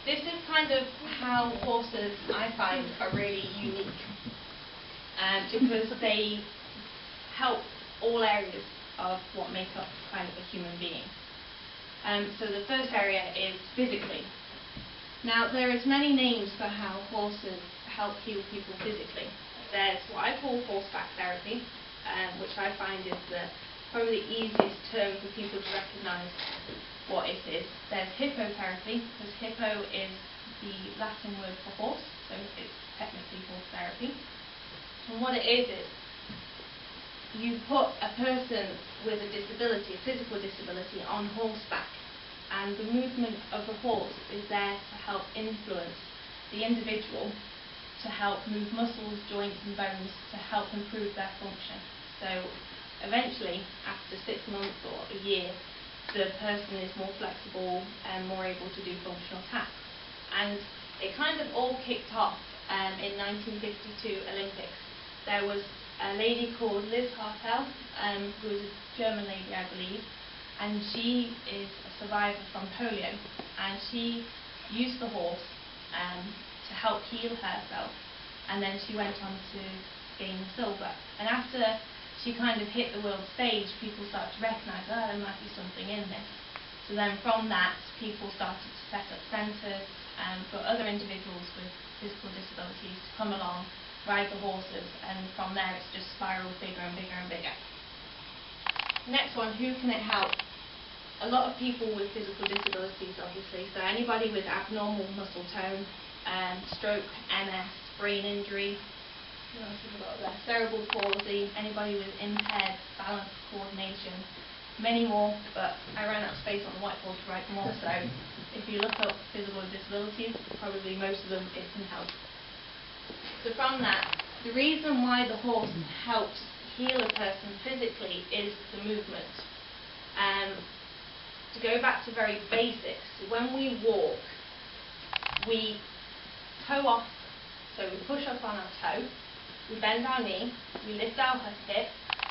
this is kind of how horses, I find, are really unique, because they help all areas of what make up kind of a human being. So the first area is physically. Now, there is many names for how horses help heal people physically. There's what I call horseback therapy, which I find is probably the easiest term for people to recognise what it is. There's hippotherapy, because hippo is the Latin word for horse, so it's technically horse therapy. And what it is you put a person with a disability, a physical disability, on horseback, and the movement of the horse is there to help influence the individual, to help move muscles, joints and bones, to help improve their function. So eventually, after 6 months or a year, the person is more flexible and more able to do functional tasks. And it kind of all kicked off in 1952 Olympics. There was a lady called Liz Hartel, who was a German lady, I believe, and she is a survivor from polio, and she used the horse to help heal herself, and then she went on to gain silver. And after she kind of hit the world stage, people started to recognise, there might be something in this. So then from that, people started to set up centres for other individuals with physical disabilities to come along, ride the horses, and from there it's just spiraled bigger and bigger and bigger. Next one, who can it help? A lot of people with physical disabilities, obviously, so anybody with abnormal muscle tone, stroke, MS, brain injury, cerebral palsy, anybody with impaired balance coordination, many more, but I ran out of space on the whiteboard to write more, so if you look up physical disabilities, probably most of them it can help. So from that, the reason why the horse helps heal a person physically is the movement. To go back to very basics, when we walk, we toe off, so we push up on our toe, we bend our knee, we lift our hip,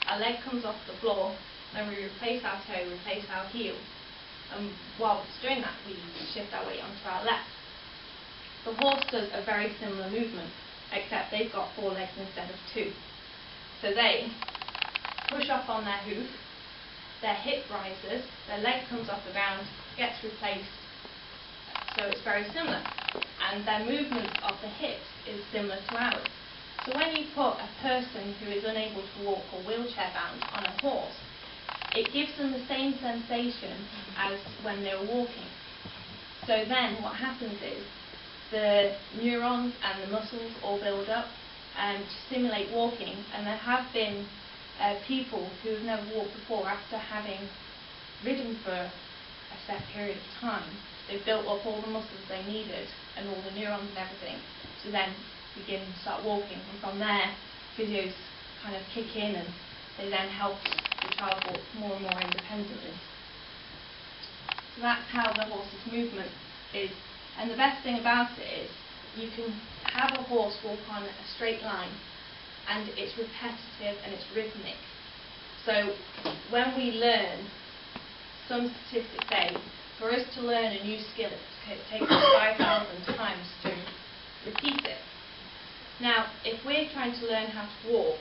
our leg comes off the floor, then we replace our toe, replace our heel. And while it's doing that, we shift our weight onto our left. The horse does a very similar movement, except they've got 4 legs instead of 2. So they push up on their hoof, their hip rises, their leg comes off the ground, gets replaced, so it's very similar. And their movement of the hips is similar to ours. So when you put a person who is unable to walk or wheelchair bound on a horse, it gives them the same sensation as when they're walking. So then what happens is the neurons and the muscles all build up to stimulate walking, and there have been people who have never walked before, after having ridden for a set period of time, they've built up all the muscles they needed and all the neurons and everything to then begin to start walking, and from there physios kind of kick in and they then help the child walk more and more independently. So that's how the horse's movement is. And the best thing about it is you can have a horse walk on a straight line, and it's repetitive and it's rhythmic. So when we learn, some statistics say for us to learn a new skill it takes 5,000 times to repeat it. Now if we're trying to learn how to walk,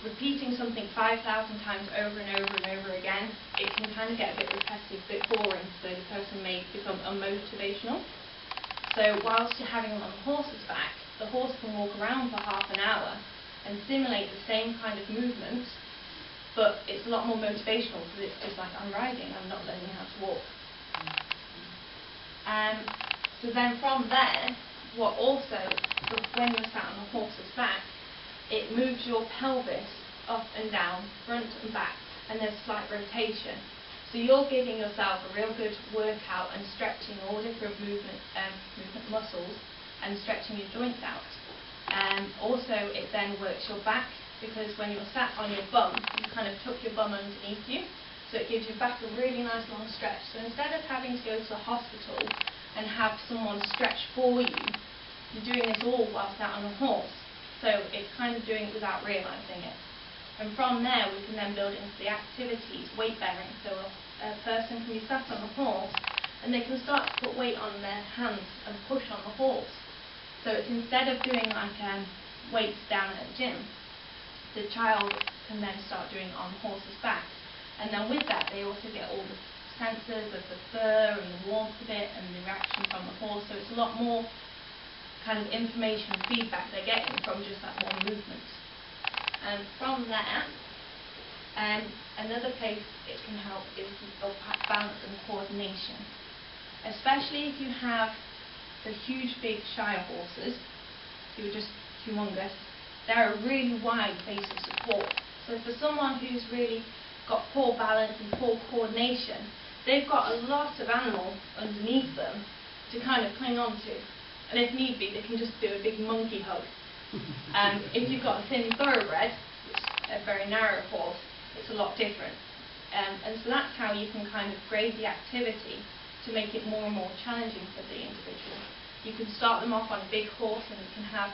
repeating something 5,000 times over and over and over again, it can kind of get a bit repetitive, a bit boring, so the person may become unmotivational. So whilst you're having them on the horse's back, the horse can walk around for half an hour and simulate the same kind of movement, but it's a lot more motivational because it's just like, I'm riding, I'm not learning how to walk. So then from there, what also, when you're sat on the horse's back, it moves your pelvis up and down, front and back, and there's slight rotation. So you're giving yourself a real good workout and stretching all different movement muscles and stretching your joints out. Also, it then works your back, because when you're sat on your bum, you kind of tuck your bum underneath you, so it gives your back a really nice long stretch. So instead of having to go to the hospital and have someone stretch for you, you're doing this all while sat on a horse. So it's kind of doing it without realising it. And from there we can then build into the activities, weight bearing. So a person can be sat on a horse and they can start to put weight on their hands and push on the horse. So it's instead of doing like weights down at a gym, the child can then start doing it on the horse's back. And then with that, they also get all the sensors of the fur and the warmth of it and the reaction from the horse. So it's a lot more kind of information and feedback they're getting from just that one movement. And from there, another place it can help is balance and coordination. Especially if you have the huge big Shire horses, who are just humongous, they're a really wide base of support. So for someone who's really got poor balance and poor coordination, they've got a lot of animal underneath them to kind of cling on to. And if need be, they can just do a big monkey hug. If you've got a thin thoroughbred, which is a very narrow horse, it's a lot different. And so that's how you can kind of grade the activity to make it more and more challenging for the individual. You can start them off on a big horse, and you can have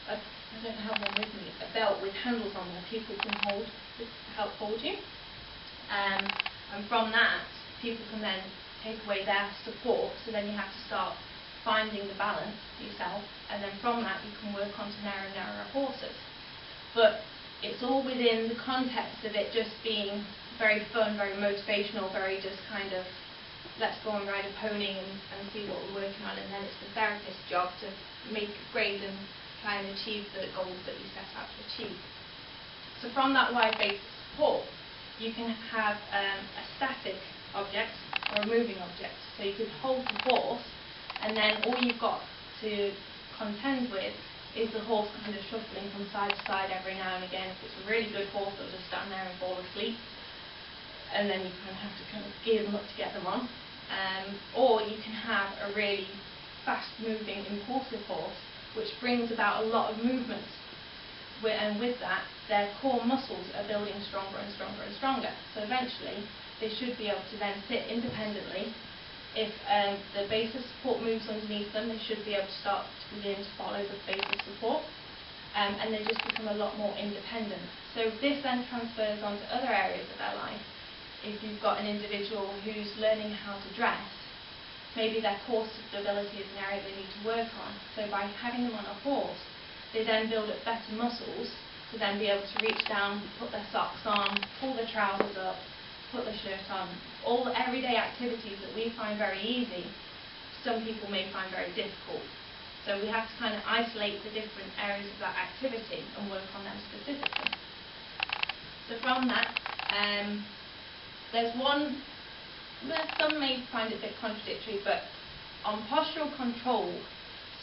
I don't have one with me, a belt with handles on there people can hold to help hold you. And from that, people can then take away their support, so then you have to start finding the balance yourself, and then from that you can work on to narrower horses. But it's all within the context of it just being very fun, very motivational, very just kind of let's go and ride a pony and see what we're working on, and then it's the therapist's job to make grade and try and achieve the goals that you set out to achieve. So from that wide base support, you can have a static object or a moving object. So you could hold the horse, and then all you've got to contend with is the horse kind of shuffling from side to side every now and again. If it's a really good horse, they'll just stand there and fall asleep, and then you kind of have to kind of gear them up to get them on. Or you can have a really fast-moving, impulsive horse, which brings about a lot of movement. And with that, their core muscles are building stronger and stronger and stronger. So eventually, they should be able to then sit independently. If the base of support moves underneath them, they should be able to start to begin to follow the base of support, and they just become a lot more independent. So this then transfers onto other areas of their life. If you've got an individual who's learning how to dress, maybe their core stability is an area they need to work on. So by having them on a horse, they then build up better muscles to then be able to reach down, put their socks on, pull their trousers up, put the shirt on. All the everyday activities that we find very easy, some people may find very difficult. So we have to kind of isolate the different areas of that activity and work on them specifically. So from that, there's one, some may find it a bit contradictory, but on postural control,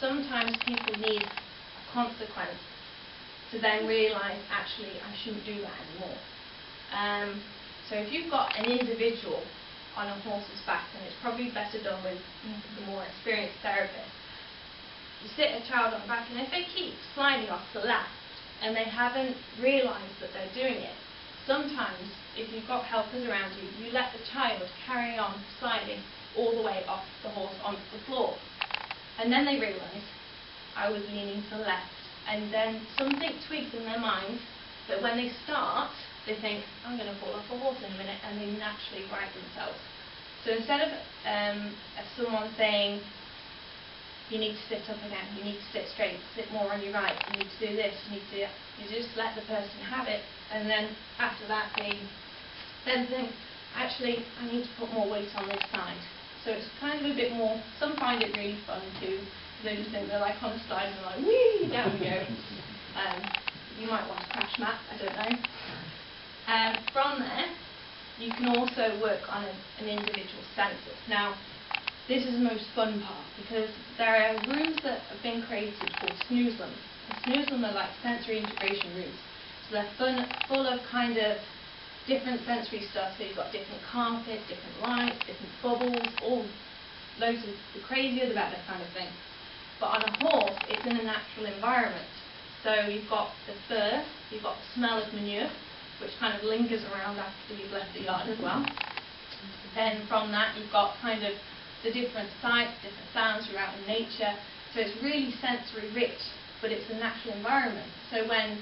sometimes people need a consequence to then realise, actually, I shouldn't do that anymore. So if you've got an individual on a horse's back, and it's probably better done with the more experienced therapist, you sit a child on the back, and if they keep sliding off the left and they haven't realised that they're doing it, sometimes if you've got helpers around you, you let the child carry on sliding all the way off the horse onto the floor. And then they realise, I was leaning to the left. And then something tweaks in their mind that when they start, they think, I'm going to fall off a horse in a minute, and they naturally right themselves. So instead of someone saying, you need to sit up again, you need to sit straight, sit more on your right, you need to do this, you need to, you just let the person have it, and then after that they then think, actually, I need to put more weight on this side. So it's kind of a bit more, some find it really fun too, they just think they're like on a slide and they're like, whee, down we go. You might want a crash mat, I don't know. From there, you can also work on an individual senses. Now, this is the most fun part, because there are rooms that have been created called snooze rooms. And snooze rooms are like sensory integration rooms. So they're full of kind of different sensory stuff. So you've got different carpet, different lights, different bubbles, all loads of the crazier the better kind of thing. But on a horse, it's in a natural environment. So you've got the fur, you've got the smell of manure, which kind of lingers around after you've left the yard as well. Then from that, you've got kind of the different sights, different sounds you're out in nature. So it's really sensory rich, but it's a natural environment. So when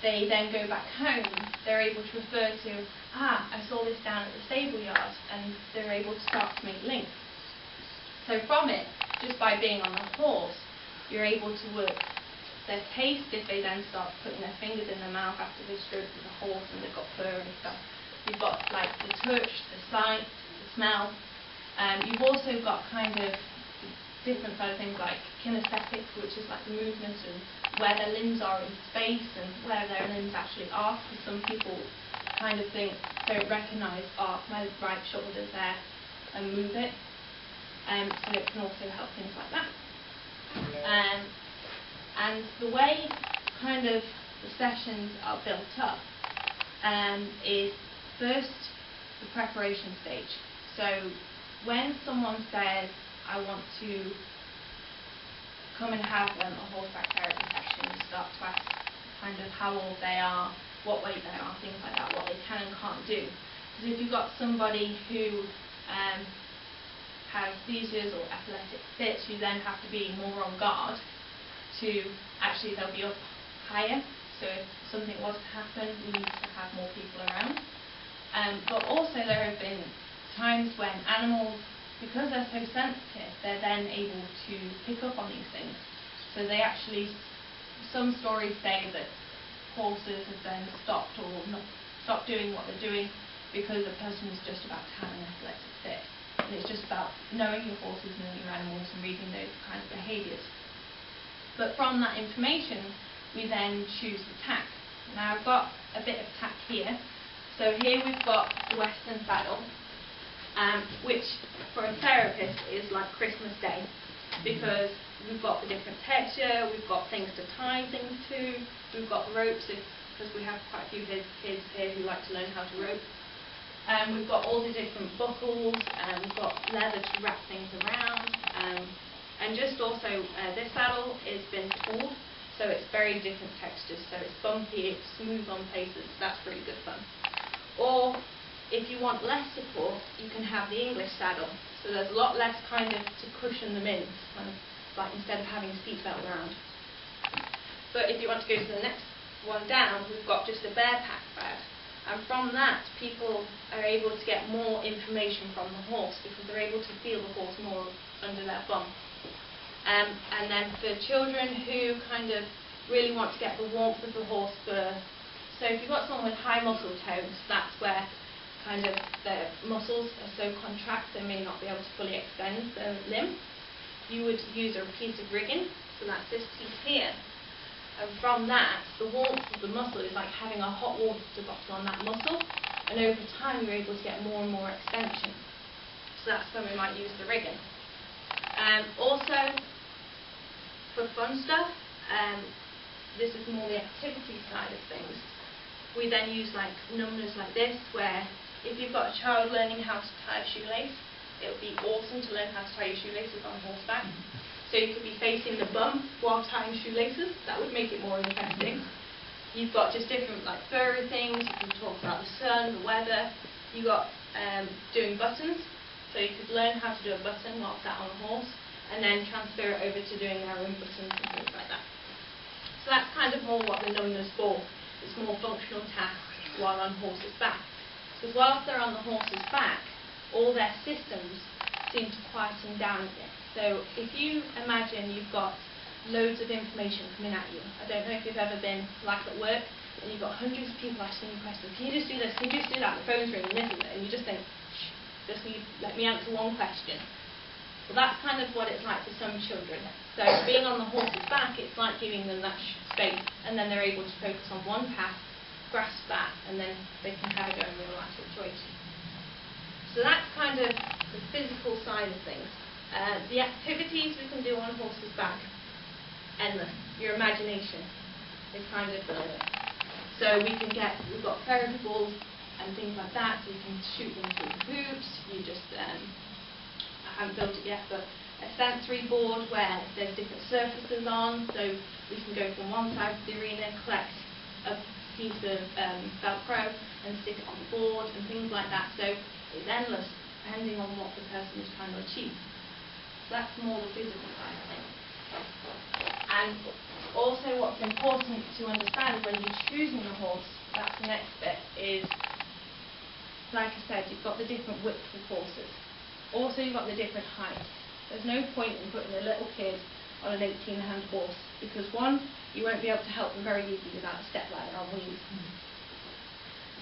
they then go back home, they're able to refer to, I saw this down at the stable yard, and they're able to start to make links. So from it, just by being on the horse, you're able to work their taste if they then start putting their fingers in their mouth after they've stroked the horse and they've got fur and stuff. You've got like the touch, the sight, the smell. You've also got kind of different side of things like kinesthetic, which is like the movement and where their limbs are in space and where their limbs actually are. Because some people kind of don't recognise, my right shoulder's there, and move it. So it can also help things like that. And the way kind of the sessions are built up is first the preparation stage. So when someone says, I want to come and have a horseback therapy session, you start to ask kind of how old they are, what weight they are, things like that, what they can and can't do. Because if you've got somebody who has seizures or epileptic fits, you then have to be more on guard to actually they'll be up higher. So if something was to happen, we need to have more people around. But also there have been times when animals, because they're so sensitive, they're then able to pick up on these things. So they actually, some stories say that horses have then stopped or not stopped doing what they're doing because the person is just about to have an epileptic fit. And it's just about knowing your horses, knowing your animals, and reading those kinds of behaviours. But from that information, we then choose the tack. Now I've got a bit of tack here. So here we've got the Western saddle, which for a therapist is like Christmas Day, because we've got the different texture, we've got things to tie things to, we've got ropes, because we have quite a few kids here who like to learn how to rope. We've got all the different buckles, we've got leather to wrap things around, and just also this saddle has been pulled, so it's very different textures, so it's bumpy, it's smooth on places, that's really good fun. Or if you want less support, you can have the English saddle, so there's a lot less kind of to cushion them in, kind of like instead of having a seatbelt around. But if you want to go to the next one down, we've got just a bareback pad. And from that, people are able to get more information from the horse because they're able to feel the horse more under their bum. And then for children who kind of really want to get the warmth of the horse fur, so if you've got someone with high muscle tones, that's where kind of their muscles are so contract they may not be able to fully extend the limb. You would use a piece of rigging, so that's this piece here. And from that, the warmth of the muscle is like having a hot water bottle on that muscle, and over time you're able to get more and more extension. So that's when we might use the rigging. Also, for fun stuff, this is more the activity side of things. We then use like numbers like this, where if you've got a child learning how to tie a shoelace, it would be awesome to learn how to tie your shoelaces on horseback. So you could be facing the bum while tying shoelaces. That would make it more interesting. You've got just different like furry things. You can talk about the sun, the weather. You've got doing buttons. So you could learn how to do a button while sat on a horse, and then transfer it over to doing their own buttons and things like that. So that's kind of more what the numbers for. It's more functional tasks while on horse's back. Because whilst they're on the horse's back, all their systems seem to quieten down a bit. So if you imagine you've got loads of information coming at you. I don't know if you've ever been like at work and you've got hundreds of people asking you questions. Can you just do this? Can you just do that? The phone's ringing, this and you just think, shh, just let me answer one question. Well, that's kind of what it's like for some children. So being on the horse's back, it's like giving them that space, and then they're able to focus on one path, grasp that, and then they can have a go in real life situation. So that's kind of the physical side of things. The activities we can do on a horse's back, endless. Your imagination is kind of the limit. So we've got ferret balls and things like that, so you can shoot them through the hoops. You just, I haven't built it yet, but a sensory board where there's different surfaces on, so we can go from one side of the arena, collect a piece of Velcro and stick it on the board and things like that. So it's endless, depending on what the person is trying to achieve. So that's more the physical side of things. And also what's important to understand when you're choosing a horse, that's the next bit, is, like I said, you've got the different widths of horses. Also you've got the different heights. There's no point in putting a little kid on an 18-hand horse, because one, you won't be able to help them very easily without a stepladder on wheels.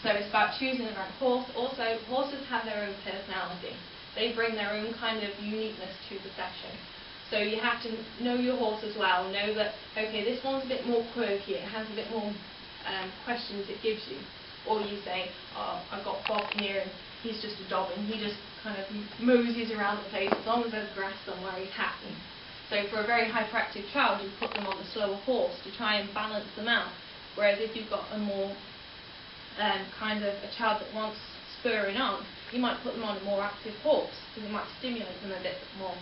So it's about choosing the right horse. Also, horses have their own personality. They bring their own kind of uniqueness to the session. So you have to know your horse as well. Know that, okay, this one's a bit more quirky, it has a bit more questions it gives you. Or you say, oh, I've got Bob here and he's just a dobbin. He just kind of moseys around the place. As long as there's grass somewhere, he's happy. So for a very hyperactive child, you put them on a slower horse to try and balance them out. Whereas if you've got a more kind of a child that wants spurring on, you might put them on a more active horse because it might stimulate them a bit more.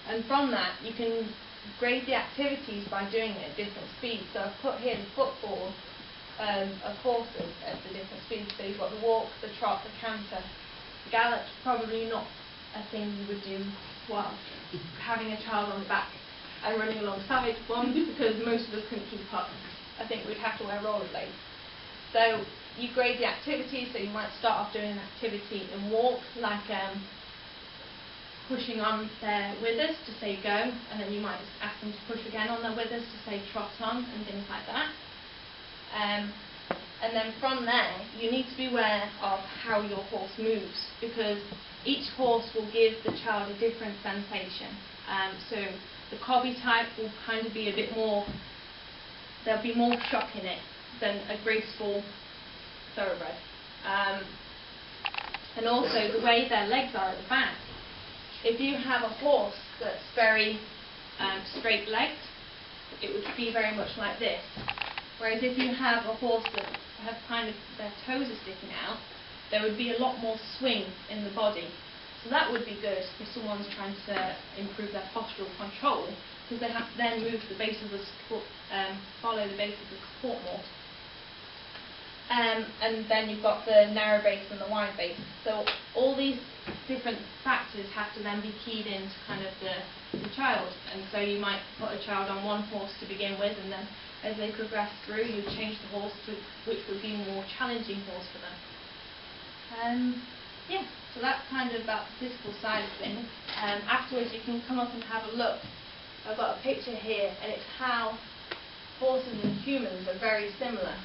And from that, you can grade the activities by doing it at different speeds. So I've put here the football of horses at the different speeds. So you've got the walk, the trot, the canter. The gallop's probably not a thing you would do while having a child on the back and running alongside one, because most of us couldn't keep up. I think we'd have to wear rollerblades. So you grade the activity, so you might start off doing an activity in walk, like pushing on their withers to say go, and then you might just ask them to push again on their withers to say trot on, and things like that. And then from there, you need to be aware of how your horse moves, because each horse will give the child a different sensation. So the cobby type will kind of be a bit more, there'll be more shock in it than a graceful thoroughbred. And also the way their legs are at the back. If you have a horse that's very straight-legged, it would be very much like this. Whereas if you have a horse that has kind of their toes are sticking out, there would be a lot more swing in the body. So that would be good if someone's trying to improve their postural control, because they have to then move the base of the support, follow the base of the support more. And then you've got the narrow base and the wide base. So all these different factors have to then be keyed into kind of the child. And so you might put a child on one horse to begin with, and then as they progress through, you change the horse to which would be a more challenging horse for them. Yeah, so that's kind of about the physical side of things. Afterwards, you can come up and have a look. I've got a picture here, and it's how horses and humans are very similar.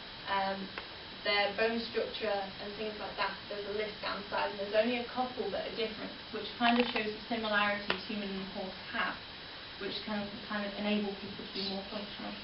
Their bone structure and things like that, there's a list down the side, and there's only a couple that are different, which kind of shows the similarities human and horse have, which can kind of enable people to be more functional.